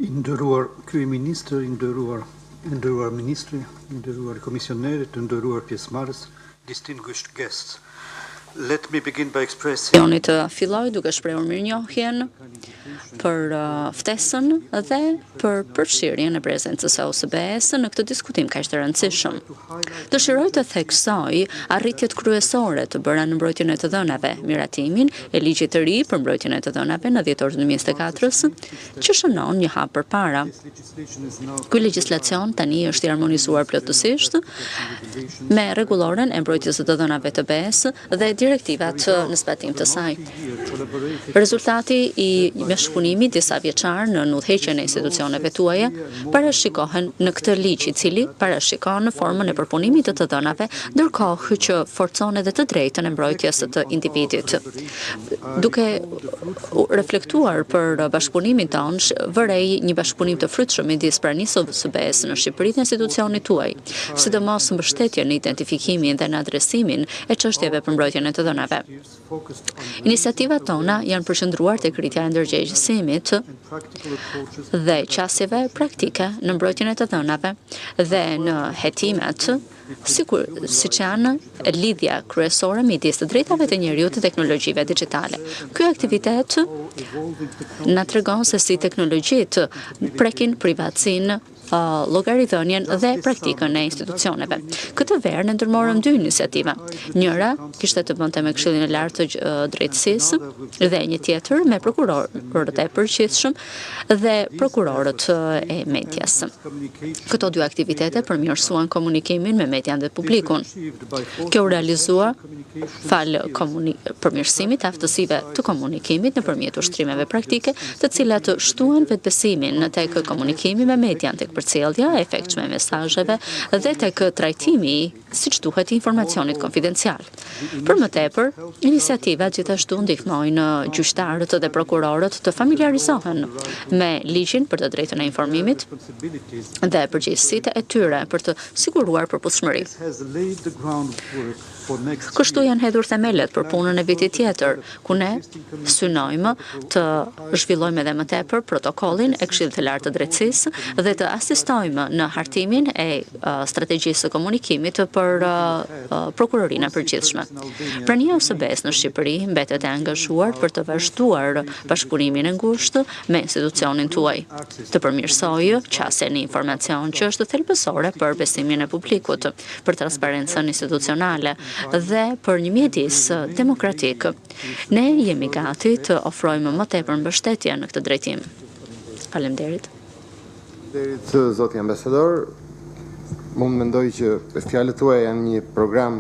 Nderuar kryeministër, nderuar ministri, nderuar komisionerët, nderuar pjesëmarrës, distinguished guests. Let me begin by expressing Të filloj duke shprehur mirënjohjen për ftesën dhe për përfshirjen e prezencës së OSBE-s në këtë diskutim kaq të rëndësishëm. Dëshiroj të theksoj arritjet kryesore të bëra në mbrojtjen e të dhënave, miratimin e ligjit të ri për mbrojtjen e të dhënave në dhjetor 2024-s, që shënon një hap përpara. Ky legjislacion tani është i harmonizuar plotësisht me rregulloren e mbrojtjes së të dhënave të BE-s dhe direktivat në zbatim të saj. Rezultati i bashkëpunimit disa vjeçar në udhëheqjen e institucioneve tuaja parashikohen në këtë ligj, i cili parashikon formën e përpunimit të të dhënave, ndërkohë që forcon edhe të drejtën e mbrojtjes të individit. Duke reflektuar për bashkëpunimin tonë, vërej një bashkëpunim të frytshëm midis pranisë së BE-s në Shqipëri dhe institucionit tuaj, sidomos mbështetjen në identifikimin dhe në adresimin e çështjeve për mbrojtjen e të dhënave. Iniciativat tona janë përqendruar tek rritja e ndërgjegjësimit dhe qasjeve praktike në mbrojtjen e të dhënave dhe në hetimet, siç janë lidhja kryesore midis të drejtave të njeriut dhe teknologjive digjitale. Ky aktivitet na tregon se si teknologjitë prekin privatësinë, llogaridhënien dhe praktikën e institucioneve. Këtë verë ne ndërmorëm dy iniciativa. Njëra kishte të bënte me Këshillin e Lartë të Drejtësisë dhe një tjetër me prokurorët e përgjithshëm dhe prokurorët e medias. Këto dy aktivitete përmirësuan komunikimin me median dhe publikun. Kjo u realizua fal përmirësimit të aftësive të komunikimit nëpërmjet ushtrimeve praktike, të cilat shtuan vetbesimin tek komunikimi me median, tek përcjellja e efektshme e mesazheve dhe tek trajtimi siç duhet i informacionit konfidencial. Për më tepër, iniciativat gjithashtu ndihmojnë gjyqtarët dhe prokurorët të familiarizohen me ligjin për të drejtën e informimit dhe përgjegjësitë e tyre për të siguruar përputhshmëri. Kështu janë hedhur themelet për punën e vitit tjetër, ku ne synojmë të zhvillojmë edhe më tepër protokollin e Këshillit të Lartë të Drejtësisë dhe të asistojmë në hartimin e strategjisë së komunikimit për prokurorinë e përgjithshme. Prania e OSBE-s në Shqipëri mbetet e angazhuar për të vazhduar bashkëpunimin e ngushtë me institucionin tuaj, të përmirësojë qasjen e informacion që është thelbësore për besimin e publikut, për transparencën institucionale dhe për një mjedis demokratik. Ne jemi gati të ofrojmë më tepër mbështetje në këtë drejtim. Faleminderit. Zoti ambasador, mund mendoj që fjalët tuaja janë një program